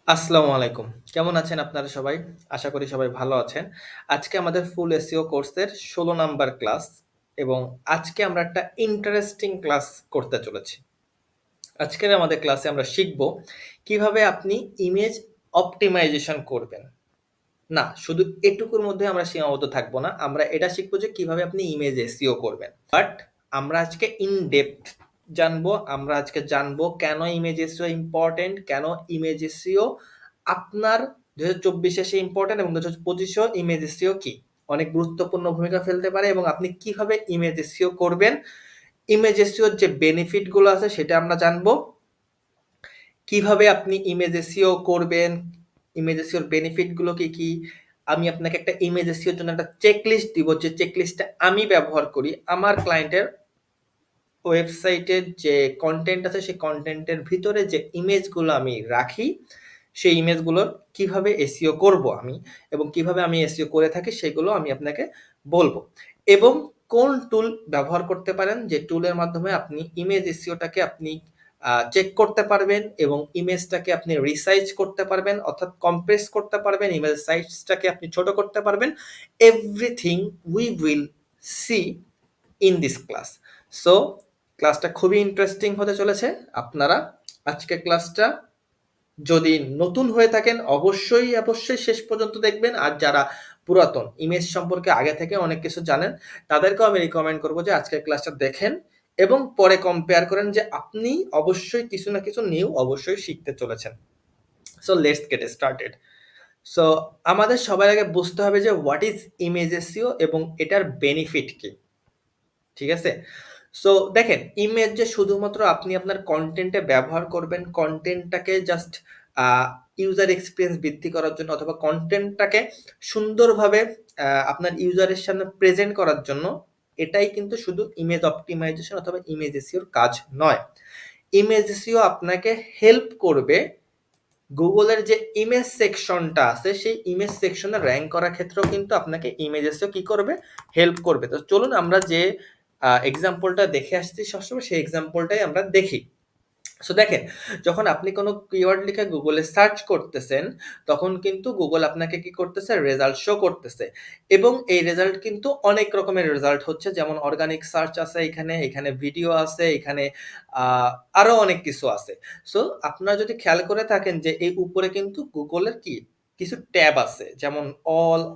আসসালামু আলাইকুম। কেমন আছেন আপনারা সবাই? আশা করি সবাই ভালো আছেন। আজকে আমাদের ফুল এসইও কোর্সের ১৬ নাম্বার ক্লাস এবং আজকে আমরা একটা ইন্টারেস্টিং ক্লাস করতে চলেছি। আজকের আমাদের ক্লাসে আমরা শিখব কিভাবে আপনি ইমেজ অপটিমাইজেশন করবেন। না, শুধু এটুকুর মধ্যে আমরা সীমাবদ্ধ থাকবো না। আমরা এটা শিখব যে কিভাবে আপনি ইমেজ এসইও করবেন। বাট আমরা আজকে ইন ডেপথ জানবো। আমরা আজকে জানবো কেন ইমেজ এসইও ইম্পোর্টেন্ট, কেন ইমেজ এসইও আপনার ২০২৪ এ ইম্পোর্টেন্ট এবং ২০২৫ এও ইমেজ এসইও কি? অনেক গুরুত্বপূর্ণ ভূমিকা ফেলতে পারে এবং আপনি কিভাবে ইমেজ এসইও করবেন, ইমেজ এসইওর যে বেনিফিট গুলো আছে সেটা আমরা জানবো। কিভাবে আপনি ইমেজ এসইও করবেন, ইমেজ এসইওর বেনিফিট গুলো কি, কি? আমি আপনাকে একটা ইমেজ এসইওর জন্য একটা চেকলিস্ট দিব, যে চেকলিস্টটা আমি ব্যবহার করি আমার ক্লায়েন্টের ওয়েবসাইটের যে কনটেন্ট আছে সেই কনটেন্টের ভিতরে যে ইমেজগুলো আমি রাখি, সেই ইমেজগুলোর কিভাবে এসইও করব আমি এবং কিভাবে আমি এসইও করে থাকি সেগুলো আমি আপনাকে বলব। এবং কোন টুল ব্যবহার করতে পারেন, যে টুলের মাধ্যমে আপনি ইমেজ এসইওটাকে আপনি চেক করতে পারবেন এবং ইমেজটাকে আপনি রিসাইজ করতে পারবেন, অর্থাৎ কম্প্রেস করতে পারবেন, ইমেজ সাইজটাকে আপনি ছোট করতে পারবেন। Everything we will see in this class. So ক্লাসটা খুবই ইন্টারেস্টিং হতে চলেছে। আপনারা আজকের ক্লাসটা যদি নতুন হয়ে থাকেন অবশ্যই শেষ পর্যন্ত দেখবেন। আর যারা পুরাতন ইমেজ সম্পর্কে আগে থেকে অনেক কিছু জানেন তাদেরকেও আমি রিকমেন্ড করব যে আজকের ক্লাসটা দেখেন এবং পরে কম্পেয়ার করেন, যে আপনি অবশ্যই কিছু না কিছু নিউ অবশ্যই শিখতে চলেছেন। So let's get started. So আমাদের সবার আগে বুঝতে হবে যে হোয়াট ইজ ইমেজ এসইও এবং এটার বেনিফিট কি। ঠিক আছে? সো দেখেন, ইমেজ যে শুধুমাত্র আপনি আপনার কনটেন্টে ব্যবহার করবেন, কনটেন্টটাকে জাস্ট ইউজার এক্সপেরিয়েন্স বৃদ্ধি করার জন্য অথবা কনটেন্টটাকে সুন্দরভাবে আপনার ইউজারের সামনে প্রেজেন্ট করার জন্য, এটাই কিন্তু শুধু ইমেজ অপটিমাইজেশন অথবা ইমেজ এসইওর কাজ নয়। ইমেজ এসইও আপনাকে হেল্প করবে গুগলের যে ইমেজ সেকশনটা আছে সেই ইমেজ সেকশনে র‍্যাংক করার ক্ষেত্রেও কিন্তু আপনাকে ইমেজ এসইও কি করবে? হেল্প করবে। তো চলুন আমরা যে এক্সাম্পলটা দেখে আসছি সবসময় সেই এক্সাম্পলটাই আমরা দেখি। সো দেখেন, যখন আপনি কোনো কিওয়ার্ড লিখে গুগলে সার্চ করতেছেন তখন কিন্তু গুগল আপনাকে কি করতেছে? রেজাল্ট শো করতেছে এবং এই রেজাল্ট কিন্তু অনেক রকমের রেজাল্ট হচ্ছে, যেমন অর্গানিক সার্চ আছে এখানে, এখানে ভিডিও আছে, এখানে আরো অনেক কিছু আছে। সো আপনারা যদি খেয়াল করে থাকেন যে এই উপরে কিন্তু গুগলের কি কিছু ট্যাব আছে, যেমন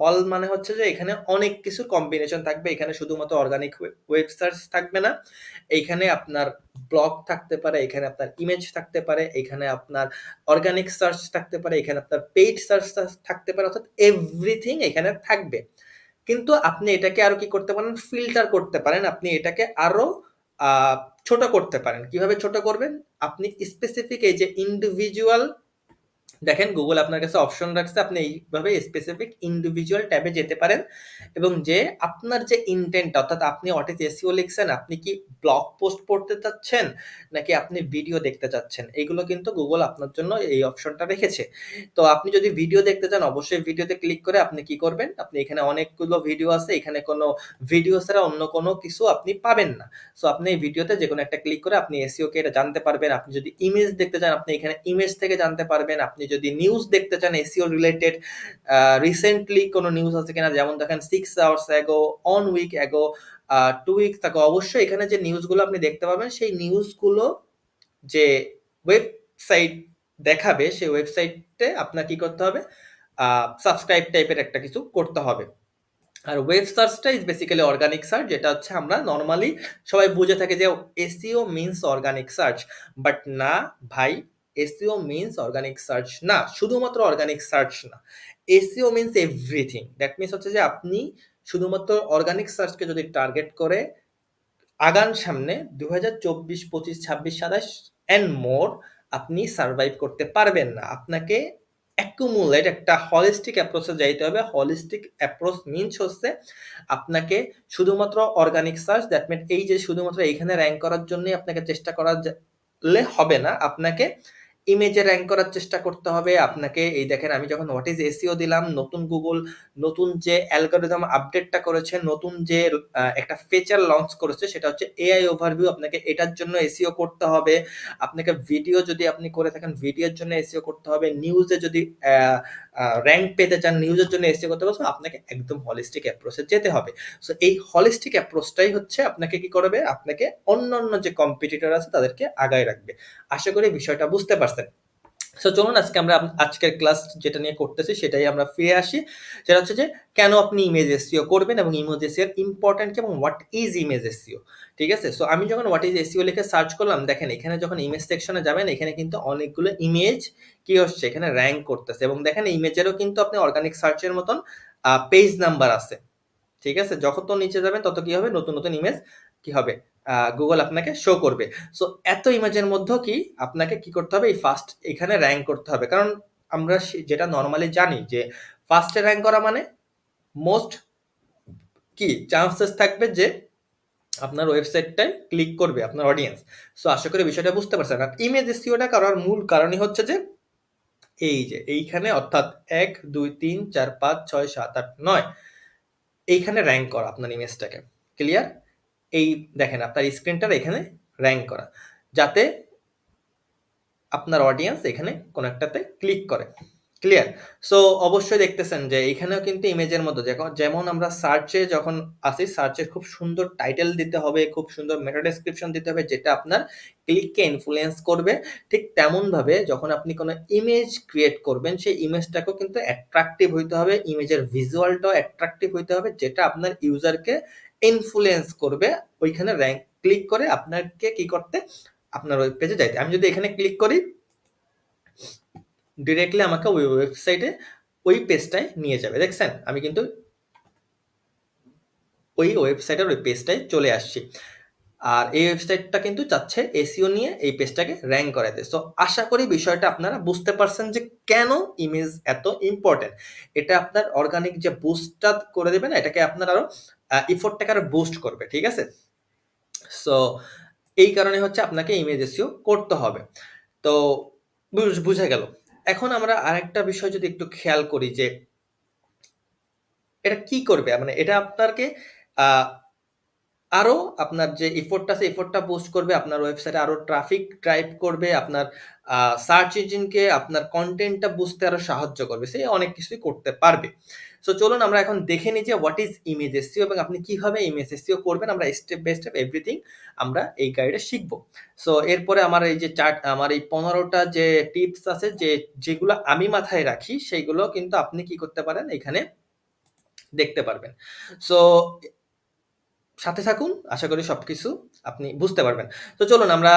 অল মানে হচ্ছে যে এখানে অনেক কিছু কম্বিনেশন থাকবে। এখানে শুধুমাত্র অর্গানিক ওয়েব সার্চ থাকবে না, এইখানে আপনার ব্লগ থাকতে পারে, এখানে আপনার ইমেজ থাকতে পারে, এখানে আপনার অর্গানিক সার্চ থাকতে পারে, এখানে আপনার পেইড সার্চ থাকতে পারে, অর্থাৎ এভরিথিং এখানে থাকবে। কিন্তু আপনি এটাকে আরো কি করতে পারেন? ফিল্টার করতে পারেন। আপনি এটাকে আরো আ ছোট করতে পারেন। কিভাবে ছোট করবেন? আপনি স্পেসিফিক এই যে ইন্ডিভিজুয়াল, দেখেন গুগল আপনার কাছে অপশন রাখছে, আপনি এইভাবে স্পেসিফিক ইন্ডিভিজুয়াল ট্যাবে যেতে পারেন এবং যে আপনার যে ইনটেন্ট, অর্থাৎ আপনি হোয়াট ইজ এসইও লিখছেন, আপনি কি ব্লগ পোস্ট পড়তে চাচ্ছেন নাকি আপনি ভিডিও দেখতে চাচ্ছেন, এগুলো কিন্তু গুগল আপনার জন্য এই অপশনটা রেখেছে। তো আপনি যদি ভিডিও দেখতে চান অবশ্যই ভিডিওতে ক্লিক করে আপনি কি করবেন? আপনি এখানে অনেকগুলো ভিডিও আছে, এখানে কোনো ভিডিও ছাড়া অন্য কোনো কিছু আপনি পাবেন না। সো আপনি এই ভিডিওতে যেকোনো একটা ক্লিক করে আপনি এসইও কে এটা জানতে পারবেন। আপনি যদি ইমেজ দেখতে চান আপনি এখানে ইমেজ থেকে জানতে পারবেন। আপনি যদি নিউজ দেখতে চান এসইও রিলেটেড, রিসেন্টলি কোনো নিউজ আছে কিনা, যেমন দেখেন 6 hours ago, 1 week ago, 2 weeks ago, অবশ্যই এখানে যে নিউজগুলো আপনি দেখতে পাবেন সেই নিউজগুলো যে ওয়েবসাইট দেখাবে সেই ওয়েবসাইটে আপনার কি করতে হবে? সাবস্ক্রাইব টাইপের একটা কিছু করতে হবে। আর ওয়েব সার্চটা ইজ বেসিক্যালি অর্গানিক সার্চ, যেটা হচ্ছে আমরা নরমালি সবাই বুঝে থাকি যে SEO means organic search. But না ভাই, এসইও মিনস অর্গানিক সার্চ না, শুধুমাত্র অর্গানিক সার্চ না। SEO means everything. That means হচ্ছে যে আপনি শুধুমাত্র অর্গানিক সার্চকে যদি টার্গেট করে আগান সামনে ২০২৪, ২৫, ২৬, ২৭ অ্যান্ড মোর আপনি সারভাইভ করতে পারবেন না। আপনাকে অ্যাকুমুলেট একটা হলিস্টিক অ্যাপ্রোচে যাইতে হবে। হলিস্টিক অ্যাপ্রোচ মিনস হচ্ছে আপনাকে শুধুমাত্র অর্গানিক সার্চ, দ্যাট মিন এই যে শুধুমাত্র এইখানে র‍্যাংক করার জন্যই আপনাকে চেষ্টা করা লে হবে না। আপনাকে ইমেজে র্যাঙ্ক করার চেষ্টা করতে হবে আপনাকে। এই দেখেন আমি যখন হোয়াট ইজ এসইও দিলাম, নতুন গুগল নতুন যে অ্যালগরিদম আপডেটটা করেছে, নতুন যে একটা ফিচার লঞ্চ করেছে সেটা হচ্ছে এআই ওভারভিউ। আপনাকে এটার জন্য এসইও করতে হবে। আপনাকে ভিডিও যদি আপনি করে থাকেন ভিডিওর জন্য এসইও করতে হবে। নিউজে যদি র্যাঙ্ক পেতে চান নিউজের জন্য এসইও করতে হবে। সো আপনাকে একদম হলিস্টিক অ্যাপ্রোচে যেতে হবে। সো এই হলিস্টিক অ্যাপ্রোচটাই হচ্ছে আপনাকে কি করবে, আপনাকে অন্যান্য যে কম্পিটিটর আছে তাদেরকে আগায় রাখবে। আশা করি বিষয়টা বুঝতে পারছেন। সো চলুন আজকে আমরা আজকের ক্লাস যেটা নিয়ে করতেছি সেটাই আমরা ফিরে আসি। সেটা হচ্ছে যে কেন আপনি ইমেজ এসইও করবেন এবং ইমেজ এসইও ইম্পর্টেন্ট কি এবং হোয়াট ইজ ইমেজ এসইও। ঠিক আছে? সো আমি যখন হোয়াট ইজ এসইও লিখে সার্চ করলাম, দেখেন এখানে যখন ইমেজ সেকশনে যাবেন এখানে কিন্তু অনেকগুলো ইমেজ কি হচ্ছে, এখানে র্যাঙ্ক করতেছে এবং দেখেন ইমেজেরও কিন্তু আপনি অর্গানিক সার্চের মতন পেজ নাম্বার আছে। ঠিক আছে? যত নিচে যাবেন তত কি হবে, নতুন নতুন ইমেজ কি হবে, গুগল আপনাকে শো করবে। সো এত ইমেজের মধ্যেও কি আপনাকে কি করতে হবে, এই ফার্স্ট এখানে র্যাঙ্ক করতে হবে। কারণ আমরা যেটা নর্মালি জানি যে ফার্স্টে র্যাঙ্ক করা মানে মোস্ট কি চান্সেস থাকবে যে আপনার ওয়েবসাইটটায় ক্লিক করবে আপনার অডিয়েন্স। সো আশা করি বিষয়টা বুঝতে পারছেন। আর ইমেজ এসইওটা করার মূল কারণই হচ্ছে যে এই যে এইখানে অর্থাৎ 1 2 3 4 5 6 7 8 9 এইখানে র্যাঙ্ক করা আপনার ইমেজটাকে। ক্লিয়ার? এই দেখেন আপনার স্ক্রিনটার এখানে র্যাঙ্ক করা, যাতে আপনার অডিয়েন্স এখানে কোন একটাতে ক্লিক করে। ক্লিয়ার? সো অবশ্যই দেখতেছেন যে এখানেও কিন্তু ইমেজের মতো যেমন আমরা সার্চে যখন আসি, সার্চে খুব সুন্দর টাইটেল দিতে হবে, খুব সুন্দর মেটা ডেসক্রিপশন দিতে হবে যেটা আপনার ক্লিককে ইনফ্লুয়েন্স করবে। ঠিক তেমন ভাবে যখন আপনি কোনো ইমেজ ক্রিয়েট করবেন সেই ইমেজটাকেও কিন্তু অ্যাট্রাকটিভ হইতে হবে, ইমেজের ভিজুয়ালটাও অ্যাট্রাকটিভ হইতে হবে যেটা আপনার ইউজারকে ইনফ্লুয়েন্স করবে ওইখানে র্যাঙ্ক ক্লিক করে আপনাকে কি করতে, আপনার ওয়েব পেজে যাইতে। আমি যদি এখানে ক্লিক করি ডিরেক্টলি আমাকে ওই ওয়েবসাইটে ওই পেজটায় নিয়ে যাবে। দেখছেন আমি কিন্তু ওই ওয়েবসাইটের ওই পেজটায় চলে আসছি। আর এই ওয়েবসাইটটা কিন্তু চাচ্ছে এসইও নিয়ে এই পেজটাকে র্যাঙ্ক করাতে। সো আশা করি বিষয়টা আপনারা বুঝতে পারছেন যে কেন ইমেজ এত ইম্পর্টেন্ট। এটা আপনার অর্গানিক যে বুস্টটা করে দেবে না, এটাকে আপনার আরো ইফোর্টটাকে আরো বুস্ট করবে। ঠিক আছে? সো এই কারণে হচ্ছে আপনাকে ইমেজ এসইও করতে হবে। তো বুঝা গেল। এখন আমরা আরেকটা বিষয় যদি একটু খেয়াল করি যে এটা কি করবে, মানে এটা আপনাকে আরো আপনার যে এফোর্টটা আছে এফোর্টটা বুস্ট করবে, আপনার ওয়েবসাইটে আরো ট্রাফিক ড্রাইভ করবে, আপনার সার্চ ইঞ্জিনকে আপনার কন্টেন্টটা বুঝতে আরো সাহায্য করবে, সে অনেক কিছুই করতে পারবে। সো চলুন আমরা এখন দেখে নিই যে হোয়াট ইজ ইমেজ এসইও এবং আপনি কিভাবে ইমেজ এসইও করবেন। আমরা স্টেপ বাই স্টেপ এভরিথিং আমরা এই গাইডে শিখব। সো এরপরে আমার এই যে আমার এই 15টা যে টিপস আছে যেগুলো আমি মাথায় রাখি সেইগুলো কিন্তু আপনি কি করতে পারেন এখানে দেখতে পারবেন। সো সাথে থাকুন, আশা করি সবকিছু আপনি বুঝতে পারবেন। তো চলুন আমরা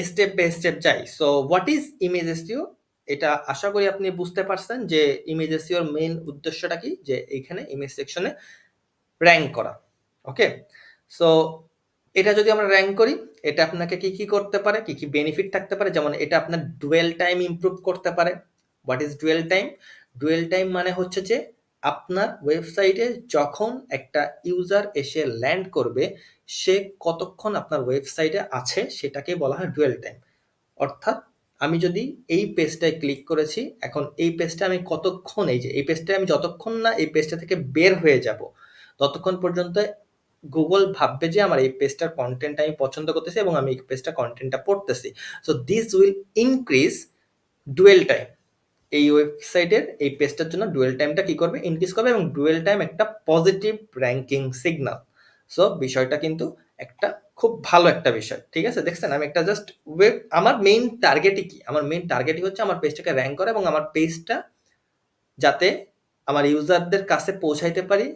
স্টেপ বাই স্টেপ যাই। So what is image SEO, এটা আশা করি আপনি বুঝতে পারছেন যে ইমেজ এসইওর মেইন উদ্দেশ্যটা কি, যে এইখানে ইমেজ সেকশনে র্যাঙ্ক করা। ওকে? সো এটা যদি আমরা র্যাঙ্ক করি এটা আপনাকে কি কি করতে পারে, কি কি বেনিফিট থাকতে পারে, যেমন এটা আপনার ডুয়েল টাইম ইমপ্রুভ করতে পারে। What is dual time? Dual time মানে হচ্ছে যে আপনার ওয়েবসাইটে যখন একটা ইউজার এসে ল্যান্ড করবে সে কতক্ষণ আপনার ওয়েবসাইটে আছে সেটাকে বলা হয় ডুয়েল টাইম। অর্থাৎ আমি যদি এই পেজটায় ক্লিক করেছি, এখন এই পেজটা আমি কতক্ষণ, এই যে এই পেজটায় আমি যতক্ষণ না এই পেজটা থেকে বের হয়ে যাব ততক্ষণ পর্যন্ত গুগল ভাববে যে আমার এই পেজটার কন্টেন্ট আমি পছন্দ করতেছি এবং আমি এই পেজটা কন্টেন্টটা পড়তেছি। So this will increase dual time. এই ওয়েবসাইটের এই পেজটার জন্য ডুয়েল টাইমটা কি করবে, ইনক্রিজ করবে এবং ডুয়েল টাইম একটা পজিটিভ র্যাঙ্কিং সিগন্যাল। সো বিষয়টা কিন্তু একটা খুব ভালো একটা বিষয়। ঠিক আছে? দেখছেন আমি একটা জাস্ট আমার মেইন টার্গেটই কি, আমার মেইন টার্গেটই হচ্ছে আমার পেজটাকে র্যাঙ্ক করা এবং আমার পেজটা যাতে আমার ইউজারদের কাছে পৌঁছাইতে পারি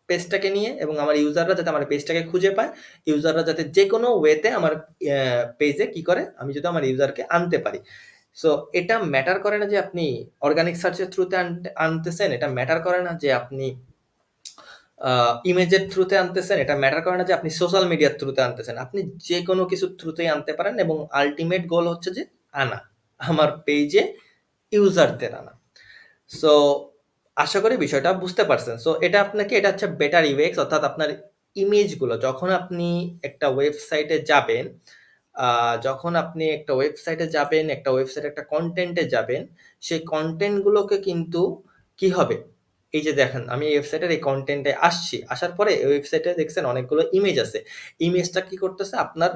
পেজটাকে নিয়ে, এবং আমার ইউজাররা যাতে আমার পেজটাকে খুঁজে পায়, ইউজাররা যাতে যে কোনো ওয়েতে আমার পেজে কি করে, আমি যদি আমার ইউজারকে আনতে পারি। সো এটা ম্যাটার করে না যে আপনি অর্গানিক সার্চের থ্রুতে আনতেছেন, এটা ম্যাটার করে না যে আপনি ইমেজের থ্রুতে আনতেছেন, এটা ম্যাটার করে না যে আপনি সোশ্যাল মিডিয়ার থ্রুতে আনতেছেন। আপনি যে কোনো কিছুর থ্রুতেই আনতে পারেন এবং আল্টিমেট গোল হচ্ছে যে আনা, আমার পেজে ইউজারদের আনা। সো আশা করি বিষয়টা বুঝতে পারছেন। সো এটা আপনাকে, এটা হচ্ছে বেটার ইউএক্স, অর্থাৎ আপনার ইমেজগুলো যখন আপনি একটা ওয়েবসাইটে যাবেন যখন আপনি একটা ওয়েবসাইটে যাবেন, একটা ওয়েবসাইটে একটা কনটেন্টে যাবেন, সেই কনটেন্টগুলোকে কিন্তু কি হবে? এই যে দেখেন আমি এই ওয়েবসাইটের এই কনটেন্টে আসছি। আসার পরে এই ওয়েবসাইটে দেখছেন অনেকগুলো ইমেজ আছে। ইমেজটা কি করতেছে? আপনার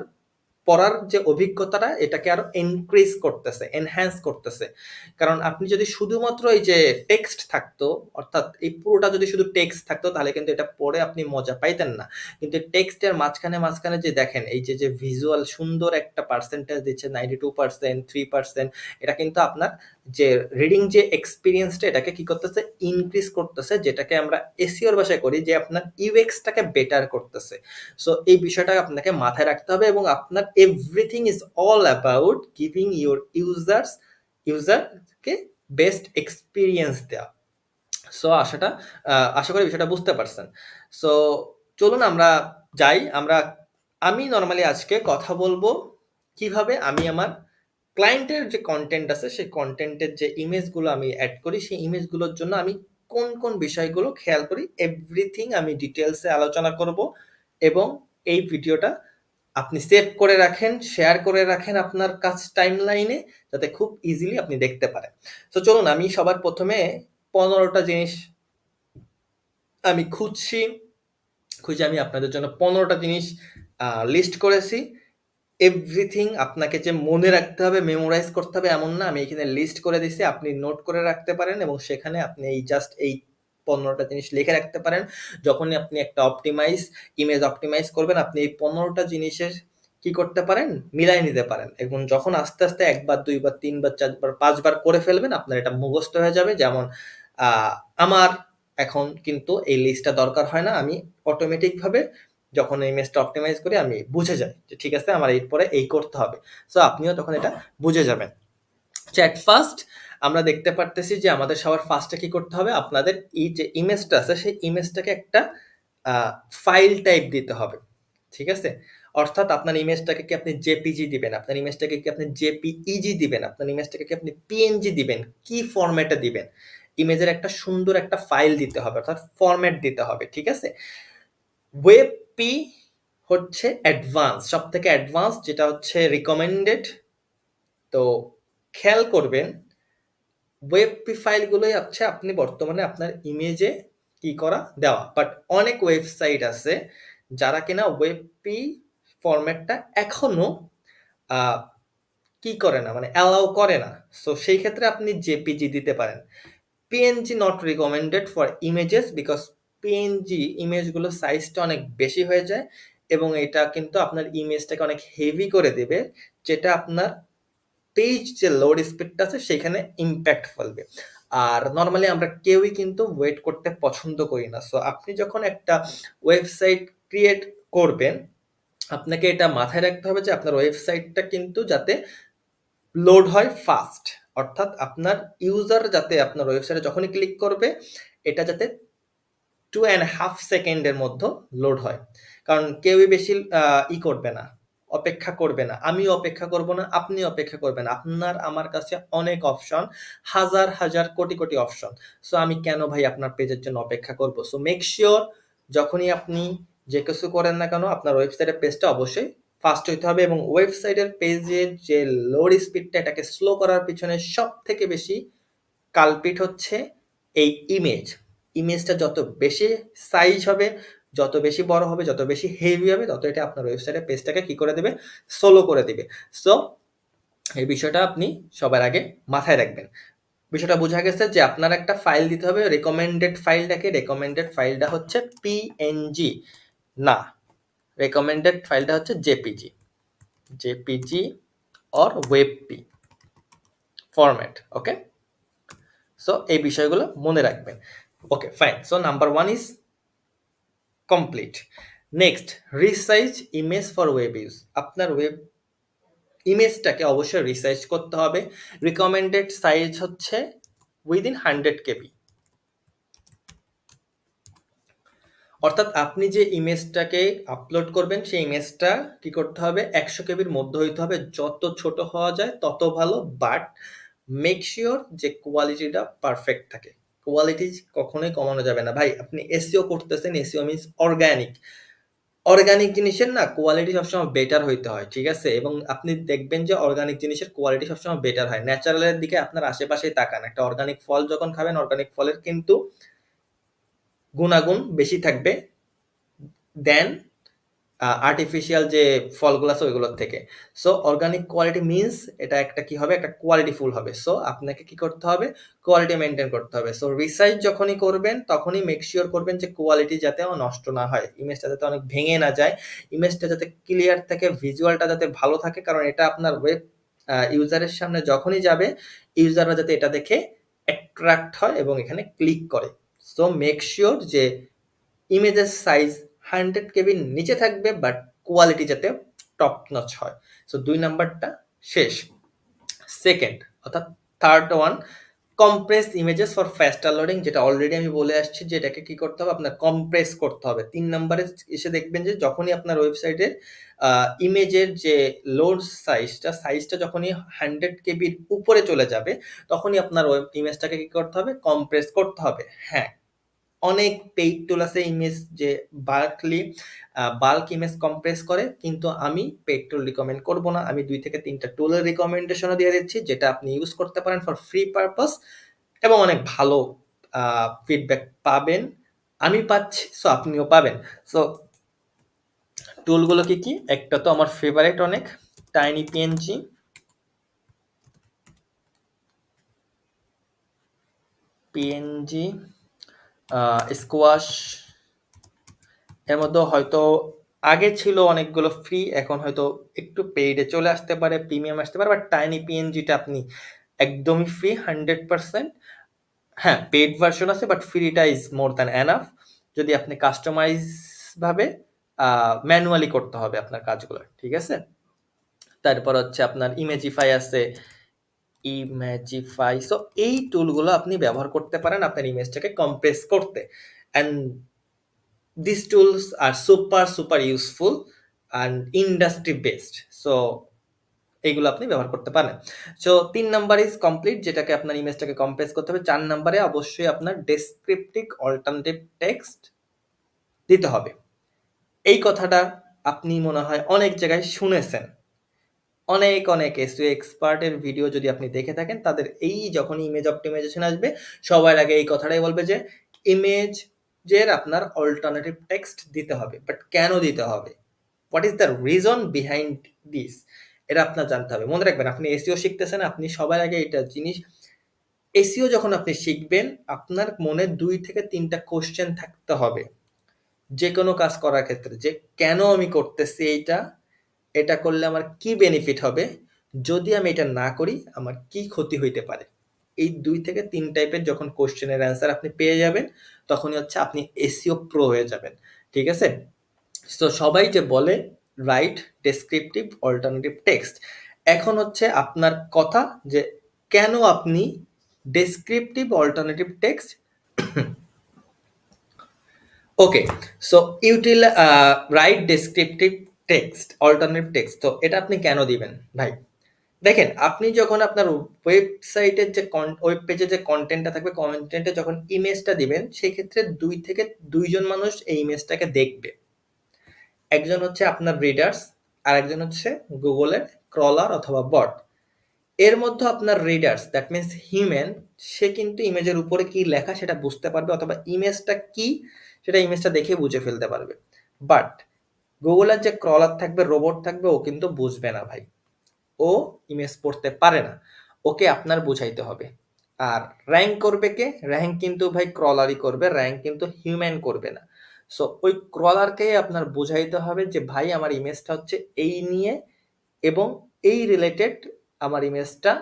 পড়ার যে অভিজ্ঞতাটা এটাকে আরো ইনক্রিজ করতেছে, এনহ্যান্স করতেছে। কারণ আপনি যদি শুধুমাত্র এই যে টেক্সট থাকতো, অর্থাৎ এই পুরোটা যদি শুধু টেক্সট থাকতো তাহলে কিন্তু এটা পড়ে আপনি মজা পাইতেন না। কিন্তু টেক্সটের মাঝখানে যে দেখেন এই যে ভিজুয়াল সুন্দর একটা পার্সেন্টেজ দিচ্ছে 92%, 3%, এটা কিন্তু আপনার যে রিডিং যে এক্সপেরিয়েন্সটা এটাকে কি করতেছে? ইনক্রিজ করতেছে, যেটাকে আমরা এসইওর ভাষায় করি যে আপনার ইউএক্সটাকে বেটার করতেছে। সো এই বিষয়টা আপনাকে মাথায় রাখতে হবে এবং আপনার everything is all about giving your ইউজারকে বেস্ট এক্সপিরিয়েন্স দেওয়া। সো আশা করি বিষয়টা বুঝতে পারছেন। সো চলুন আমরা যাই। আমি নরমালি আজকে কথা বলবো কিভাবে আমি আমার ক্লায়েন্টের যে কন্টেন্ট আছে সেই কন্টেন্টের যে ইমেজগুলো আমি অ্যাড করি সেই ইমেজগুলোর জন্য আমি কোন বিষয়গুলো খেয়াল করি, এভরিথিং আমি ডিটেলসে আলোচনা করব এবং এই ভিডিওটা আপনি সেভ করে রাখেন, শেয়ার করে রাখেন আপনার কাজ টাইমলাইনে, যাতে খুব ইজিলি আপনি দেখতে পারেন। তো চলুন আমি সবার প্রথমে 15টা জিনিস আমি খুঁজে আমি আপনাদের জন্য 15টা জিনিস লিস্ট করেছি। এভরিথিং আপনাকে যে মনে রাখতে হবে, মেমোরাইজ করতে হবে এমন না, আমি এখানে লিস্ট করে দিছি, আপনি নোট করে রাখতে পারেন এবং সেখানে আপনি এই 15টা জিনিস লিখে রাখতে পারেন। যখনই আপনি একটা ইমেজ অপটিমাইজ করবেন, আপনি এই 15টা জিনিসের কি করতে পারেন? মিলাই নিতে পারেন এবং যখন আস্তে আস্তে 1 বার 2 বার 3 বার 4 বার 5 বার করে ফেলবেন, আপনার এটা মুখস্থ হয়ে যাবে। যেমন আমার এখন কিন্তু এই লিস্টটা দরকার হয় না, আমি অটোমেটিক ভাবে যখন এই ইমেজটা অপটিমাইজ করি আমি বুঝে যাই যে ঠিক আছে আমার এরপরে এই করতে হবে। সো আপনিও তখন এটা বুঝে যাবেন। চ্যাট ফার্স্ট আমরা দেখতে পারতেছি যে আমাদের সবার ফার্স্টে কি করতে হবে? আপনাদের এই যে ইমেজটা আছে সেই ইমেজটাকে একটা ফাইল টাইপ দিতে হবে। ঠিক আছে? অর্থাৎ আপনার ইমেজটাকে কি আপনি জেপিজি দিবেন? আপনার ইমেজটাকে কি আপনি জেপিইজি দিবেন? আপনার ইমেজটাকে কি আপনি পিএনজি দিবেন? কি ফরম্যাটে দিবেন? ইমেজের একটা সুন্দর একটা ফাইল দিতে হবে, অর্থাৎ ফরম্যাট দিতে হবে। ঠিক আছে? ওয়েবপি হচ্ছে অ্যাডভান্স, সবথেকে অ্যাডভান্স, যেটা হচ্ছে রিকমেন্ডেড। তো খেয়াল করবেন ওয়েবপি ফাইলগুলোই হচ্ছে আপনি বর্তমানে আপনার ইমেজে কি করা দেওয়া। বাট অনেক ওয়েবসাইট আছে যারা কিনা ওয়েবপি ফরম্যাটটা এখনো আহ, কি করে না, মানে অ্যালাউ করে না। সো সেই ক্ষেত্রে আপনি জেপিজি দিতে পারেন। PNG not recommended for images because PNG ইমেজগুলো সাইজটা অনেক বেশি হয়ে যায় এবং এটা কিন্তু আপনার ইমেজটাকে অনেক হেভি করে দেবে, যেটা আপনার পেজ যে লোড স্পিডটা আছে সেখানে ইম্প্যাক্ট ফেলবে। আর নর্মালি আমরা কেউই কিন্তু ওয়েট করতে পছন্দ করি না। সো আপনি যখন একটা ওয়েবসাইট ক্রিয়েট করবেন, আপনাকে এটা মাথায় রাখতে হবে যে আপনার ওয়েবসাইটটা কিন্তু যাতে লোড হয় ফাস্ট, অর্থাৎ আপনার ইউজার যাতে আপনার ওয়েবসাইটে যখনই ক্লিক করবে এটা যাতে 2.5 সেকেন্ডের মধ্যে লোড হয়। কারণ কেউই বেশি করবে না, অপেক্ষা করবে না, আমিও অপেক্ষা করব না, আপনি অপেক্ষা করবেন না। আপনার আমার কাছে অনেক অপশন, হাজার হাজার কোটি কোটি অপশন। সো আমি কেন ভাই আপনার পেজের জন্য অপেক্ষা করব? সো মেক শিওর যখনই আপনি যে কিছু করেন না কেন আপনার ওয়েবসাইটের পেজটা অবশ্যই ফাস্ট হইতে হবে এবং ওয়েবসাইটের পেজের যে লোড স্পিডটা এটাকে স্লো করার পিছনে সব থেকে বেশি কালপিট হচ্ছে এই ইমেজটা যত বেশি সাইজ হবে, যত বেশি বড় হবে, যত বেশি হেভি হবে, তত এটা আপনার ওয়েবসাইটের পেজটাকে কি করে দেবে? স্লো করে দিবে। সো এই বিষয়টা আপনি সবার আগে মাথায় রাখবেন। বিষয়টা বোঝা গেছে যে আপনার একটা ফাইল দিতে হবে। রেকমেন্ডেড ফাইলটা হচ্ছে পিএনজি না, রেকমেন্ডেড ফাইলটা হচ্ছে JPG or WebP format. Okay, so এই বিষয়গুলো মনে রাখবেন। Okay fine, so number 1 is complete. Next, resize image for web use. আপনার ওয়েব ইমেজটাকে অবশ্যই রিসাইজ করতে হবে। রিকমেন্ডেড সাইজ হচ্ছে উইদিন 100 কেবি, অর্থাৎ আপনি যে ইমেজটাকে আপলোড করবেন সেই ইমেজটা কি করতে হবে? 100 কেবির মধ্যে হইতে হবে। যত ছোট হওয়া যায় তত ভালো, বাট মেক শিওর যে কোয়ালিটিটা পারফেক্ট থাকে। কোয়ালিটি কখনোই কমানো যাবে না ভাই। আপনি এসইও করতেছেন, এসইও মিনস অর্গানিক। অর্গানিক জিনিসের না কোয়ালিটি সবসময় বেটার হইতে হয়, ঠিক আছে? এবং আপনি দেখবেন যে অর্গানিক জিনিসের কোয়ালিটি সবসময় বেটার হয়। ন্যাচারালের দিকে আপনার আশেপাশেই তাকান। একটা অর্গানিক ফল যখন খাবেন, অর্গানিক ফলের কিন্তু গুণাগুণ বেশি থাকবে দেন আর্টিফিশিয়াল যে ফলগুলো আছে ওইগুলোর থেকে। সো অর্গানিক কোয়ালিটি মিনস এটা একটা কি হবে, একটা কোয়ালিটি ফুল হবে। সো আপনাকে কি করতে হবে, কোয়ালিটি মেনটেন করতে হবে। সো রিসার্চ যখনই করবেন তখনই মেক শিওর করবেন যে কোয়ালিটি যাতে নষ্ট না হয়, ইমেজটা যাতে অনেক ভেঙে না যায়, ইমেজটা যাতে ক্লিয়ার থাকে, ভিজুয়ালটা যাতে ভালো থাকে, কারণ এটা আপনার ওয়েব ইউজারের সামনে যখনই যাবে ইউজাররা যাতে এটা দেখে অ্যাট্রাক্ট হয় এবং এখানে ক্লিক করে। সো মেক শিওর যে ইমেজের সাইজ 100 কেবির নিচে থাকবে বাট কোয়ালিটি যাতে টপ নচ হয়। সো 2 নাম্বারটা শেষ। সেকেন্ড অর্থাৎ third one, compress images for ফাস্টার loading, যেটা অলরেডি আমি বলে আসছি যে এটাকে কি করতে হবে, আপনার কম্প্রেস করতে হবে। 3 নাম্বারে এসে দেখবেন যে যখনই আপনার ওয়েবসাইটের ইমেজের যে লোড সাইজটা যখনই 100 কেবির উপরে চলে যাবে তখনই আপনার ওয়েব ইমেজটাকে কি করতে হবে, কম্প্রেস করতে হবে। হ্যাঁ, অনেক পেইড টুল আছে ইমেজ যে বাল্ক ইমেজ কম্প্রেস করে, কিন্তু আমি পেইড টুল রিকমেন্ড করব না। আমি 2 থেকে 3টা টুলের রিকমেন্ডেশনও দিয়ে দিচ্ছি যেটা আপনি ইউজ করতে পারেন ফর ফ্রি পারপাস এবং অনেক ভালো ফিডব্যাক পাবেন। আমি পাচ্ছি, সো আপনিও পাবেন। সো টুলগুলো কি কি, একটা তো আমার ফেভারিট অনেক, টাইনি পিএনজি, স্কোয়াশ, এর মধ্যে হয়তো আগে ছিল অনেকগুলো ফ্রি, এখন হয়তো একটু পেইডে চলে আসতে পারে, প্রিমিয়াম আসতে পারে, বাট টাইনি পিএনজিটা আপনি একদমই ফ্রি 100%। হ্যাঁ, পেইড ভার্সন আছে বাট ফ্রিটা ইজ মোর দ্যান এনাফ যদি আপনি কাস্টমাইজ ভাবে ম্যানুয়ালি করতে হবে আপনার কাজগুলো, ঠিক আছে? তারপর হচ্ছে আপনার ইমেজিফাই আছে, ইমেজিফাই। সো এই টুলগুলো আপনি ব্যবহার করতে পারেন আপনার ইমেজটাকে কম্প্রেস করতে, and these tools are super useful and industry based. So এইগুলো আপনি ব্যবহার করতে পারেন। সো 3 নাম্বার ইজ কমপ্লিট, যেটাকে আপনার ইমেজটাকে কম্প্রেস করতে হবে। 4 নাম্বারে অবশ্যই আপনার ডেসক্রিপটিভ অল্টারনেটিভ টেক্সট দিতে হবে। এই কথাটা আপনি মনে হয় অনেক জায়গায় শুনেছেন। অনেক এসইও এক্সপার্টের ভিডিও যদি আপনি দেখে থাকেন, তাদের এই যখন ইমেজ অপটিমাইজেশন আসবে সবার আগে এই কথাটাই বলবে যে ইমেজের আপনার অল্টারনেটিভ টেক্সট দিতে হবে। বাট কেন দিতে হবে, what is the reason behind this, এটা আপনার জানতে হবে। মনে রাখবেন, আপনি এসইও শিখতেছেন, আপনি সবার আগে এটা জিনিস, এসইও যখন আপনি শিখবেন আপনার মনে 2 থেকে 3টা কোশ্চেন থাকতে হবে যে কোনো কাজ করার ক্ষেত্রে, যে কেন আমি করতেছি এইটা, এটা করলে আমার কি বেনিফিট হবে, যদি আমি এটা না করি আমার কি ক্ষতি হইতে পারে। এই 2 থেকে 3 টাইপের যখন কোশ্চেনের অ্যান্সার আপনি পেয়ে যাবেন তখনই হচ্ছে আপনি এসইও প্রো হয়ে যাবেন, ঠিক আছে? তো সবাই যে বলে রাইট ডেসক্রিপটিভ অল্টারনেটিভ টেক্সট, এখন হচ্ছে আপনার কথা যে কেন আপনি ডেসক্রিপটিভ অল্টারনেটিভ টেক্সট ওকে। So right descriptive text alternative text, তো এটা আপনি কেন দিবেন ভাই? দেখেন, আপনি যখন আপনার ওয়েবসাইটের যে ওয়েব পেজে যে কন্টেন্টটা থাকবে, কন্টেন্টে যখন ইমেজটা দিবেন সেক্ষেত্রে 2 থেকে 2 জন মানুষ এই ইমেজটাকে দেখবে। একজন হচ্ছে আপনার রিডার্স, আর একজন হচ্ছে গুগলের ক্রলার অথবা বট। এর মধ্যে আপনার রিডার্স, দ্যাট মিনস হিউম্যান, সে কিন্তু ইমেজের উপরে কি লেখা সেটা বুঝতে পারবে, অথবা ইমেজটা কি সেটা ইমেজটা দেখে বুঝে ফেলতে পারবে। বাট গুগলের যে ক্রলার থাকবে, রোবট থাকবে, ও কিন্তু বুঝবে না ভাই, ও ইমেজ পড়তে পারে না, ওকে আপনার বুঝাইতে হবে। আর র্যাঙ্ক করবে কে? র্যাঙ্ক কিন্তু ভাই ক্রলারই করবে, র্যাঙ্ক কিন্তু হিউম্যান করবে না। সো ওই ক্রলারকেই আপনার বুঝাইতে হবে যে ভাই আমার ইমেজটা হচ্ছে এই নিয়ে, এবং এই রিলেটেড আমার ইমেজটা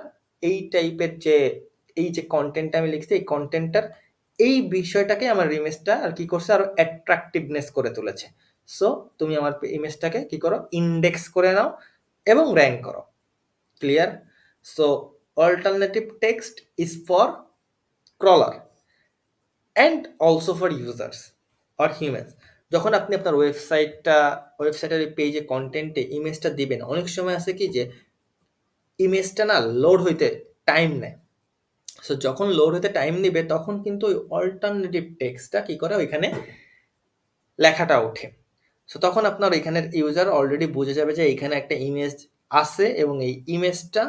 এই টাইপের, যে এই যে কন্টেন্টটা আমি লিখছি এই কন্টেন্টটার এই বিষয়টাকে আমার ইমেজটা আর কি করছে, আরো অ্যাট্রাকটিভনেস করে তুলেছে। সো তুমি আমার ইমেজটাকে কি করো, ইন্ডেক্স করে নাও এবং র্যাঙ্ক করো। Clear? So alternative text is for crawler and also for users or humans. যখন আপনি আপনার ওয়েবসাইটের পেজে কন্টেন্টে ইমেজটা দিবেন, অনেক সময় আছে কি যে ইমেজটা না লোড হইতে টাইম নেয়। সো যখন লোড হইতে টাইম নিবে তখন কিন্তু ওই অল্টারনেটিভ টেক্সটটা কি করে, ওইখানে লেখাটা ওঠে। সো তখন আপনার এখানের ইউজার অলরেডি বুঝে যাবে যে এখানে একটা ইমেজ আছে এবং এই ইমেজটা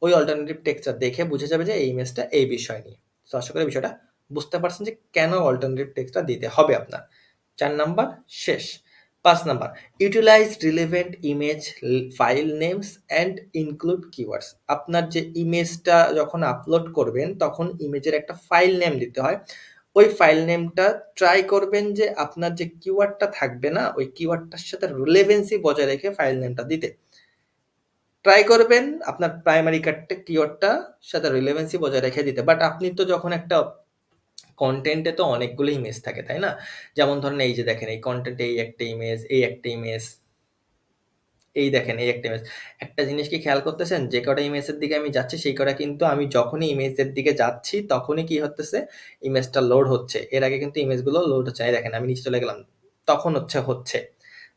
ওই অল্টারনেটিভ টেক্সটটা দেখে বুঝে যাবে যে এই ইমেজটা এই বিষয় নিয়ে। সো আশা করি বিষয়টা বুঝতে পারছেন যে কেন অল্টারনেটিভ টেক্সটটা দিতে হবে আপনার। 4 নাম্বার শেষ। 5 number, utilize relevant image file names and include keywords. আপনার যে ইমেজটা যখন আপলোড করবেন তখন ইমেজের একটা ফাইল নেম দিতে হয়। ওই ফাইল নেমটা ট্রাই করবেন যে আপনার যে কিওয়ার্ডটা থাকবে না ওই কিওয়ার্ডটার সাথে রিলেভেন্সি বজায় রেখে ফাইল নেমটা দিতে ট্রাই করবেন, আপনার প্রাইমারি কিওয়ার্ডটা সাথে রিলেভেন্সি বজায় রেখে দিতে। বাট আপনি তো যখন একটা কন্টেন্টে তো অনেকগুলো ইমেজ থাকে তাই না? যেমন ধরেন এই যে দেখেন এই কন্টেন্টে এই একটা ইমেজ, এই একটা ইমেজ, এই দেখেন এই একটা ইমেজ। একটা জিনিস কি খেয়াল করতেছেন, যে কটা ইমেজের দিকে আমি যাচ্ছি সেই কটা কিন্তু আমি যখনই ইমেজের দিকে যাচ্ছি তখনই কি হতেছে, ইমেজটা লোড হচ্ছে। এর আগে কিন্তু ইমেজগুলো লোড হচ্ছে না। এই দেখেন আমি নিচে চলে গেলাম, তখন হচ্ছে।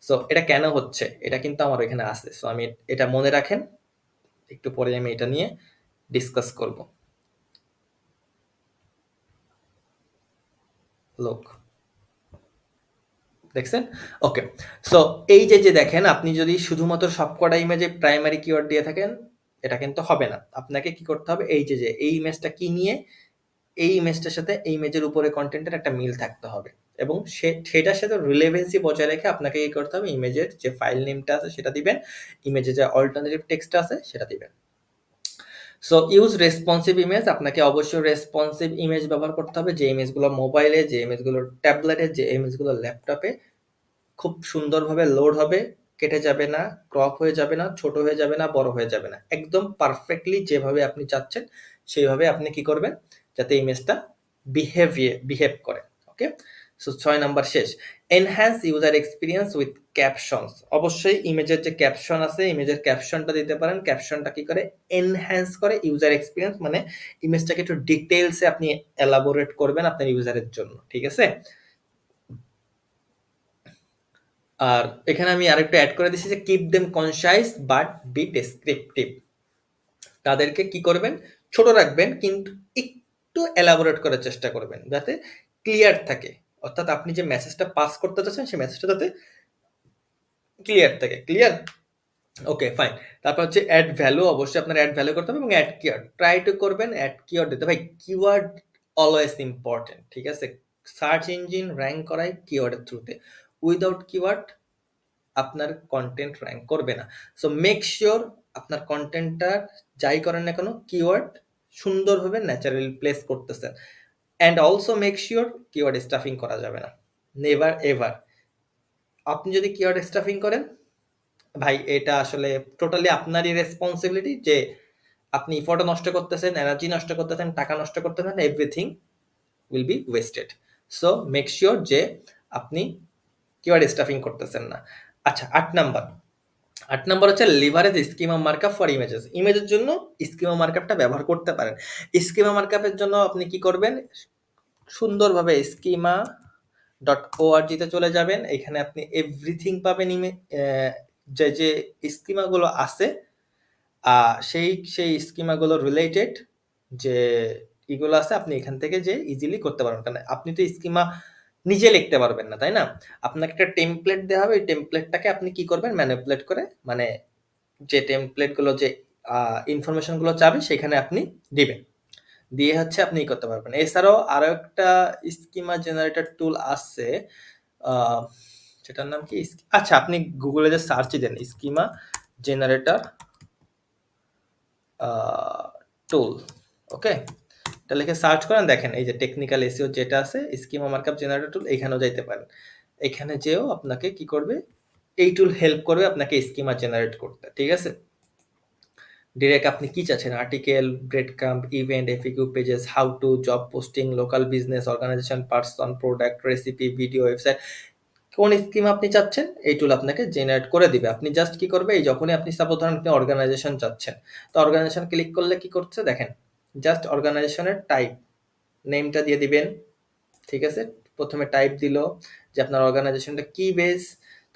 সো এটা কেন হচ্ছে, এটা কিন্তু আমার এখানে আছে। সো আমি এটা মনে রাখেন, একটু পরে আমি এটা নিয়ে ডিসকাস করব। লোক দেখছেন? ওকে। সো এই যে দেখেন, আপনি যদি শুধুমাত্র সবকটা ইমেজে প্রাইমারি কিওয়ার্ড দিয়ে থাকেন এটা কিন্তু হবে না। আপনাকে কি করতে হবে, এই যে এই ইমেজটা কি নিয়ে, এই ইমেজটার সাথে এই ইমেজের উপরে কন্টেন্টের একটা মিল থাকতে হবে এবং সেটার সাথে রিলেভেন্সি বজায় রেখে আপনাকে কি করতে হবে, ইমেজের যে ফাইল নেমটা আছে সেটা দিবেন, ইমেজে যে অল্টারনেটিভ টেক্সটটা আছে সেটা দিবেন। সো ইউজ রেসপন্সিভ ইমেজ, আপনাকে অবশ্যই রেসপন্সিভ ইমেজ ব্যবহার করতে হবে, যে ইমেজগুলো মোবাইলে, যে ইমেজগুলো ট্যাবলেটে, যে ইমেজগুলো ল্যাপটপে খুব সুন্দরভাবে লোড হবে, কেটে যাবে না, ক্রপ হয়ে যাবে না, ছোট হয়ে যাবে না, বড় হয়ে যাবে না। একদম পারফেক্টলি যেভাবে আপনি চাচ্ছেন সেইভাবে আপনি কি করবেন, যাতে ইমেজটা বিহেভ করে। ওকে। সো 6 নাম্বার শেষ। Enhance user experience with captions. অবশ্যই ইমেজের যে ক্যাপশন আছে ইমেজের ক্যাপশনটা দিতে পারেন। ক্যাপশনটা কি করে, এনহ্যান্স করে ইউজার এক্সপিরিয়েন্স, মানে ইমেজটাকে একটু ডিটেইলসে আপনি এলাবোরেট করবেন আপনার ইউজারের জন্য। ঠিক আছে? আর এখানে আমি আরেকটু অ্যাড করে দিচ্ছি যে keep them concise but be descriptive. তাদেরকে কি করবেন, ছোট রাখবেন কিন্তু একটু এলাবোরেট করার চেষ্টা করবেন যাতে ক্লিয়ার থাকে। অর্থাৎ আপনি যে মেসেজটা পাস করতে চাচ্ছেন সেই মেসেজটা যাতে ক্লিয়ার থাকে। ক্লিয়ার? Okay fine. তারপর হচ্ছে অ্যাড ভ্যালু, অবশ্যই আপনার অ্যাড ভ্যালু করতে হবে এবং অ্যাড কিওয়ার্ড ট্রাই টু করবেন, অ্যাড কিওয়ার্ড দিতে। ভাই কিওয়ার্ড অলওয়েজ ইম্পর্টেন্ট, ঠিক আছে? সার্চ ইঞ্জিন র্যাঙ্ক করায় কিওয়ার্ডের থ্রুতে, উইদাউট কিওয়ার্ড আপনার কন্টেন্ট র্যাঙ্ক করবে না। সো মেক শিওর আপনার কন্টেন্টটা যাই করেন না কেন কিওয়ার্ড সুন্দরভাবে ন্যাচারালি প্লেস করতেছেন। And also make sure keyword stuffing করা যাবে না, নেভার এভার। আপনি যদি কিওয়ার্ড স্টাফিং করেন ভাই এটা আসলে টোটালি আপনারই রেসপন্সিবিলিটি, যে আপনি ইফোর্টও নষ্ট করতেছেন, এনার্জি নষ্ট করতেছেন, টাকা নষ্ট করতেছেন, everything will be wasted. So make sure যে আপনি কিওয়ার্ড স্টাফিং করতেছেন না। আচ্ছা 8 নাম্বার হচ্ছে leverage schema markup for images. ইমেজের জন্য স্কিমা মার্কআপটা ব্যবহার করতে পারেন। স্কিমা মার্কআপের জন্য আপনি কি করবেন, সুন্দরভাবে স্কিমা .org-তে চলে যাবেন। এখানে আপনি এভরিথিং পাবেন, যে স্কিমাগুলো আছে সেই স্কিমাগুলো রিলেটেড যে এগুলো আছে আপনি এখান থেকে যে ইজিলি করতে পারবেন। কারণ আপনি তো স্কিমা নিজে লিখতে পারবেন না তাই না? আপনাকে একটা টেমপ্লেট দেওয়া হবে, ওই টেমপ্লেটটাকে আপনি কি করবেন, ম্যানিপুলেট করে, মানে যে টেমপ্লেটগুলো যে ইনফরমেশনগুলো চাবে সেখানে আপনি দিবেন, দিয়ে হচ্ছে আপনি করতে পারবেন। এছাড়াও আরো একটা স্কিমা জেনারেটর টুল আছে, সেটার নাম কি, আচ্ছা আপনি গুগলে যে সার্চ দেন স্কিমা জেনারেটর টুল, ওকে, এটা লিখে সার্চ করেন, দেখেন এই যে টেকনিক্যাল এসইও যেটা আছে স্কিমা মার্কআপ জেনারেটর টুল, এখানেও যাইতে পারেন। এখানে যেও আপনাকে কি করবে, এই টুল হেল্প করবে আপনাকে স্কিমা জেনারেট করতে। ঠিক আছে? ডিরেক্ট আপনি কি চাচ্ছেন, article, breadcrumb, event, FAQ pages, how to, job posting, local business, organization, person, product, recipe, video, website, কোন স্কিম আপনি চাচ্ছেন এই টুল আপনাকে জেনারেট করে দিবে। আপনি জাস্ট কি করবে, এই যখনই আপনি সাপোজ ধরেন আপনি অর্গানাইজেশন চাচ্ছেন, তো অর্গানাইজেশন ক্লিক করলে কি করছে দেখেন, জাস্ট অর্গানাইজেশনের টাইপ নেমটা দিয়ে দিবেন। ঠিক আছে? প্রথমে টাইপ দিল যে আপনার অর্গানাইজেশনটা কি বেস,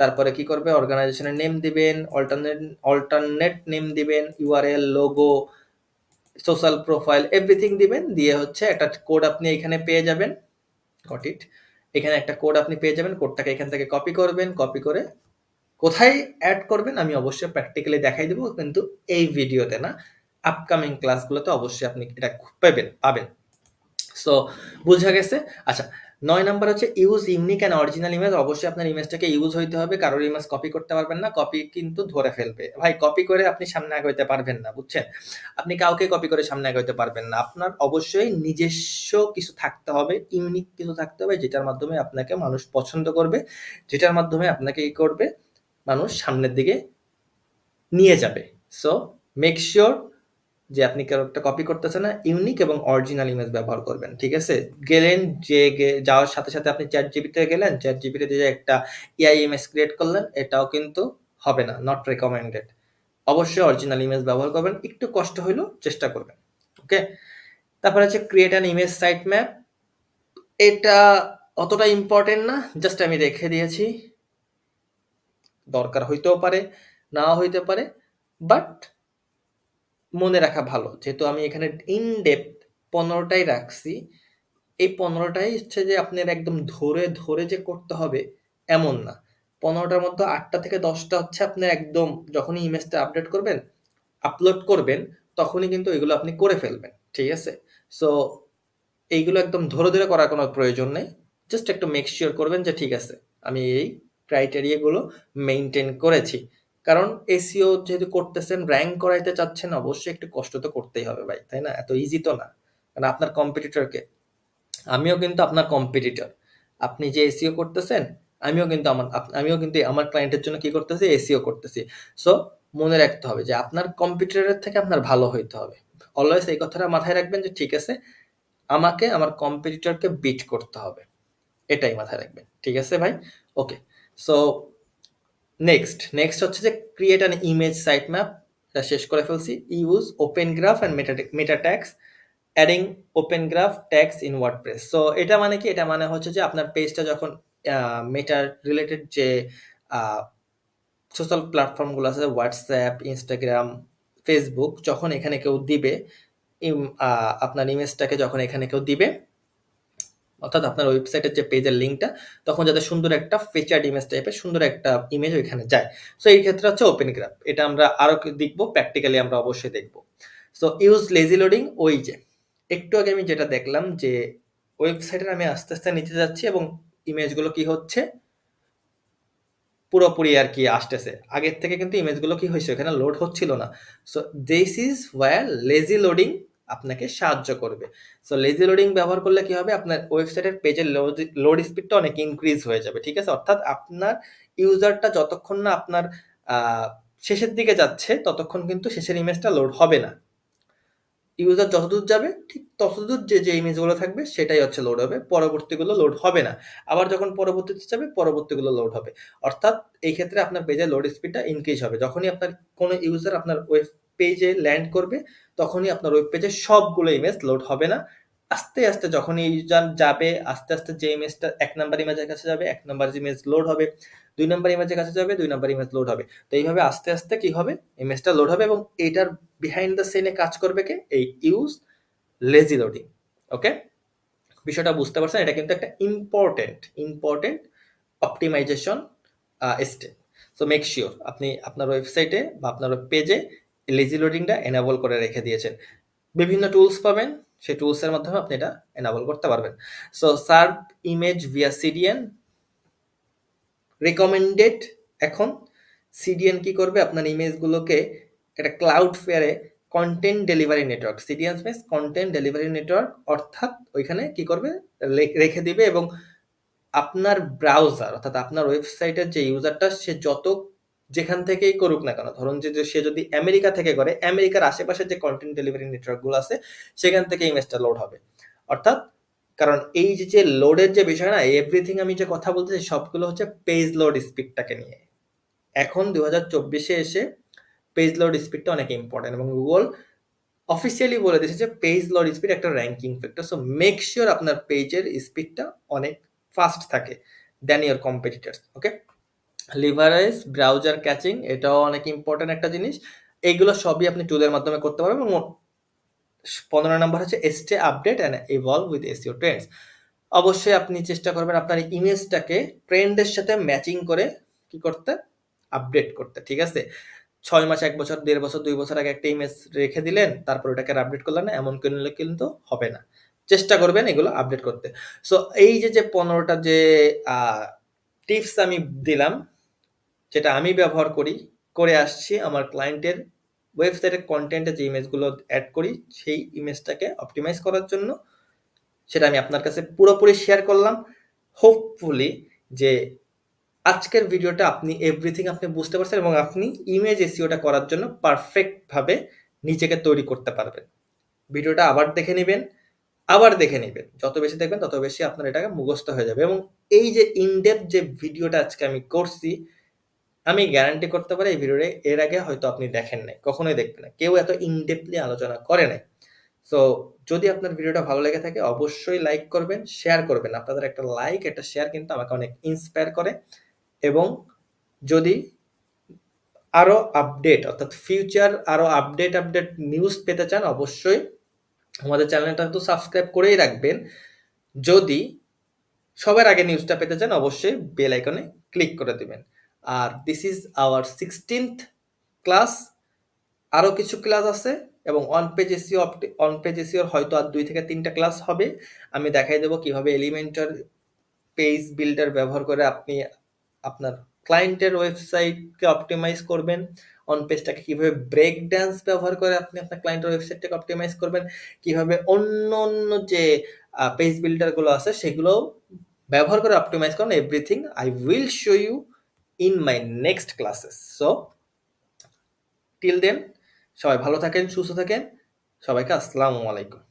তারপরে কি করবে, অর্গানাইজেশনের নেম দিবেন, অল্টারনেট নেম দিবেন, URL, logo, social profile, everything দিবেন, দিয়ে হচ্ছে একটা কোড আপনি এখানে পেয়ে যাবেন। Got it? এখানে একটা কোড আপনি পেয়ে যাবেন, কোডটাকে এখান থেকে কপি করবেন, কপি করে কোথায় অ্যাড করবেন আমি অবশ্যই প্র্যাকটিক্যালি দেখাই দেবো, কিন্তু এই ভিডিওতে না, আপকামিং ক্লাসগুলোতে অবশ্যই আপনি এটা পাবেন। সো বুঝা গেছে? আচ্ছা, ৯ নাম্বার হচ্ছে use unique and original image. অবশ্যই আপনার ইমেজটাকে ইউজ হইতে হবে। কারোর ইমেজ কপি করতে পারবেন না। কপি কিন্তু ধরে ফেলবে। ভাই কপি করে আপনি সামনে আগাইতে পারবেন না, বুঝছেন? আপনি কাউকে কপি করে সামনে আগাইতে পারবেন না। আপনার অবশ্যই নিজস্ব কিছু থাকতে হবে, ইউনিক কিছু থাকতে হবে, যেটার মাধ্যমে আপনাকে মানুষ পছন্দ করবে, যেটার মাধ্যমে আপনাকে করবে, মানুষ সামনের দিকে নিয়ে যাবে। সো মেক সিওর যে আপনি কারোরটা কপি করতেছেন না, ইউনিক এবং অরিজিনাল ইমেজ ব্যবহার করবেন, ঠিক আছে? গেলেন, যাওয়ার সাথে সাথে আপনি চ্যাট গেলেন, চ্যাট দিয়ে একটা এআই ইমেজ ক্রিয়েট করলেন, এটাও কিন্তু হবে না, নট রেকমেন্ডেড। অবশ্যই অরিজিনাল ইমেজ ব্যবহার করবেন, একটু কষ্ট হইলেও চেষ্টা করবেন, ওকে? তারপরে হচ্ছে create an image sitemap. এটা অতটা ইম্পর্টেন্ট না, জাস্ট আমি রেখে দিয়েছি, দরকার হইতেও পারে, নাও হইতে পারে, বাট মনে রাখা ভালো, যেহেতু আমি এখানে ইন ডেপথ 15টাই রাখছি। এই 15টাই হচ্ছে যে আপনার একদম ধরে ধরে যে করতে হবে এমন না। 15টার মধ্যে 8টা থেকে 10টা হচ্ছে আপনার একদম যখনই ইমেজটা আপলোড করবেন, তখনই কিন্তু এগুলো আপনি করে ফেলবেন, ঠিক আছে? সো এইগুলো একদম ধরে ধরে করার কোনো প্রয়োজন নেই। জাস্ট একটু মেক শিওর করবেন যে ঠিক আছে, আমি এই ক্রাইটেরিয়াগুলো মেনটেন করেছি। কারণ এসইও যেহেতু করতেছেন, র্যাঙ্ক করাইতে চাচ্ছেন, অবশ্যই একটু কষ্ট তো করতেই হবে ভাই, তাই না? এত ইজি তো না। কারণ আপনার কম্পিটিটরকে, আমিও কিন্তু আপনার কম্পিটিটর। আপনি যে এসইও করতেছেন, আমিও কিন্তু আমার ক্লায়েন্টের জন্য কি করতেছি? এসইও করতেছি। সো মনে রাখতে হবে যে আপনার কম্পিটিটরের থেকে আপনার ভালো হইতে হবে। অলওয়েজ এই কথাটা মাথায় রাখবেন যে ঠিক আছে, আমাকে আমার কম্পিটিটরকে বিট করতে হবে। এটাই মাথায় রাখবেন। ঠিক আছে ভাই? ওকে। সো নেক্সট হচ্ছে যে create an image sitemap. এটা শেষ করে ফেলছি। Use open graph and meta tags, adding open graph tags in WordPress. So এটা মানে কি? এটা মানে হচ্ছে যে আপনার পেজটা যখন মেটা রিলেটেড যে সোশ্যাল প্ল্যাটফর্মগুলো আছে, হোয়াটসঅ্যাপ, ইনস্টাগ্রাম, ফেসবুক, যখন এখানে কেউ দিবে, আপনার ইমেজটাকে যখন এখানে কেউ দিবে, অর্থাৎ আপনার ওয়েবসাইটের যে পেজের লিঙ্কটা, তখন যাতে সুন্দর একটা ফিচার্ড ইমেজ টাইপের সুন্দর একটা ইমেজ ওইখানে যায়। সো এই ক্ষেত্রে হচ্ছে ওপেন গ্রাফ। এটা আমরা আরো দেখবো, প্র্যাকটিক্যালি আমরা অবশ্যই দেখবো। So use lazy loading. ওই যে একটু আগে আমি যেটা দেখলাম যে ওয়েবসাইটের আমি আস্তে আস্তে নিতে যাচ্ছি এবং ইমেজগুলো কি হচ্ছে, পুরোপুরি আর কি আসতেছে। আগের থেকে কিন্তু ইমেজগুলো কি হয়েছে, এখানে লোড হচ্ছিল না। So this is wire lazy loading আপনাকে সাহায্য করবে। সো লেজি লোডিং ব্যবহার করলে কি হবে, আপনার ওয়েবসাইটের পেজের লোড স্পিডটা অনেক ইনক্রিজ হয়ে যাবে, ঠিক আছে? অর্থাৎ আপনার ইউজারটা যতক্ষণ না আপনার শেষের দিকে যাচ্ছে, ততক্ষণ কিন্তু শেষের ইমেজটা লোড হবে না। ইউজার যতদূর যাবে ঠিক ততদূর যে ইমেজগুলো থাকবে সেটাই হচ্ছে লোড হবে, পরবর্তীগুলো লোড হবে না। আবার যখন পরবর্তীতে যাবে, পরবর্তীগুলো লোড হবে। অর্থাৎ এই ক্ষেত্রে আপনার পেজের লোড স্পিডটা ইনক্রিজ হবে। যখনই আপনার কোনো ইউজার আপনার ওয়েব পেজে ল্যান্ড করবে, তখনই আপনার ওয়েব পেজে সবগুলো ইমেজ লোড হবে না। আস্তে আস্তে যখনই ইউজার যাবে, আস্তে আস্তে যে ইমেজটা 1 নাম্বার ইমেজের কাছে যাবে, 1 নাম্বার ইমেজ লোড হবে, 2 নাম্বার ইমেজের কাছে যাবে, 2 নাম্বার ইমেজ লোড হবে। তো এইভাবে আস্তে আস্তে কি হবে, ইমেজটা লোড হবে এবং এটার বিহাইন্ড দ্য সিনে কাজ করবে কে? এই ইউজ লেজি লোডিং। ওকে, বিষয়টা বুঝতে পারছেন? এটা কিন্তু একটা important optimization step. So make sure আপনি আপনার ওয়েবসাইটে বা আপনার পেজে লেজি লোডিংটা এনেবল করে রেখে দিয়েছেন। বিভিন্ন টুলস পাবেন, সেই টুলসের মাধ্যমে আপনি এটা এনেবল করতে পারবেন। So serve image via CDN recommended. এখন সিডিএন কি করবে, আপনার ইমেজগুলোকে একটা ক্লাউড ফেয়ারে content delivery network, CDN means content delivery network, অর্থাৎ ওইখানে কি করবে, রেখে দিবে এবং আপনার ব্রাউজার, অর্থাৎ আপনার ওয়েবসাইটের যে ইউজারটা, সে যেখান থেকেই করুক না কেন, ধরুন যে সে যদি আমেরিকা থেকে করে, আমেরিকার আশেপাশে যে কন্টেন্ট ডেলিভারি নেটওয়ার্কগুলো আছে, সেখান থেকে ইমেজটা লোড হবে। অর্থাৎ কারণ এই যে লোডের যে বিষয় না, এভরিথিং আমি যে কথা বলতেছি সবগুলো হচ্ছে পেজ লোড স্পিডটাকে নিয়ে। এখন 2024-এ এসে পেজ লোড স্পিডটা অনেক ইম্পর্টেন্ট এবং গুগল অফিসিয়ালি বলে দিয়েছে যে পেজ লোড স্পিড একটা ranking factor. So make sure আপনার পেজের স্পিডটা অনেক ফাস্ট থাকে than your competitors. Okay, leverage browser caching, এটাও অনেক ইম্পর্টেন্ট একটা জিনিস। এইগুলো সবই আপনি টুলের মাধ্যমে করতে পারবেন। এবং 15 নম্বর হচ্ছে stay update and evolve with SEO Trends. অবশ্যই আপনি চেষ্টা করবেন আপনার ইমেজটাকে ট্রেন্ডের সাথে ম্যাচিং করে কি করতে? আপডেট করতে। ঠিক আছে? ৬ মাস, ১ বছর, ১.৫ বছর, ২ বছর আগে একটা ইমেজ রেখে দিলেন, তারপর ওটাকে আর আপডেট করলেন না, এমন করলে কিন্তু হবে না। চেষ্টা করবেন এগুলো আপডেট করতে। সো এই যে ১৫ টা যে আ টিপস আমি দিলাম, যেটা আমি ব্যবহার করি, করে আসছি আমার ক্লায়েন্টের ওয়েবসাইটের কনটেন্টে যে ইমেজগুলো এড করি, সেই ইমেজটাকে অপটিমাইজ করার জন্য, সেটা আমি আপনার কাছে পুরোপুরি শেয়ার করলাম। হোপফুলি যে আজকের ভিডিওটা আপনি এভরিথিং আপনি বুঝতে পারছেন এবং আপনি ইমেজ এসইওটা করার জন্য পারফেক্ট ভাবে নিজেকে তৈরি করতে পারবেন। ভিডিওটা আবার দেখে নিবেন, আবার দেখে নিবেন। যত বেশি দেখবেন তত বেশি আপনার এটাকে মুখস্থ হয়ে যাবে এবং এই যে ইন ডেপথ যে ভিডিওটা আজকে আমি করছি, আমি গ্যারান্টি করতে পারি এই ভিডিওটা এর আগে হয়তো আপনি দেখেন নাই। কখনোই দেখবেন না। কেউ এত ইন ডেপথলি আলোচনা করে নাই। সো যদি আপনার ভিডিওটা ভালো লেগে থাকে অবশ্যই লাইক করবেন, শেয়ার করবেন। আপনাদের একটা লাইক, একটা শেয়ার কিন্তু আমাকে অনেক ইন্সপায়ার করে এবং যদি আরো আপডেট অর্থাৎ ফিউচার আরো আপডেট নিউজ পেতে চান অবশ্যই আমাদের চ্যানেলটা তো সাবস্ক্রাইব করেই রাখবেন। যদি সবার আগে নিউজটা পেতে চান অবশ্যই বেল আইকনে ক্লিক করে দিবেন। আর this is our 16th class. আরো কিছু ক্লাস আছে এবং অন পেজ এসইও হয়তো আর ২ থেকে ৩ টা ক্লাস হবে। আমি দেখাই দেব কিভাবে এলিমেন্টর পেজ বিল্ডার ব্যবহার করে আপনি আপনার ক্লায়েন্টের ওয়েবসাইটকে অপটিমাইজ করবেন। অন পেজটাকে কিভাবে ব্রেক ড্যান্স ব্যবহার করে আপনি আপনার ক্লায়েন্টের ওয়েবসাইটটাকে অপটিমাইজ করবেন। কিভাবে অন্য যে পেজ বিল্ডার গুলো আছে সেগুলো ব্যবহার করে অপটিমাইজ করেন everything I will show you in my next classes. So till then সবাই ভালো থাকেন, সুস্থ থাকেন। সবাইকে আসসালামু আলাইকুম।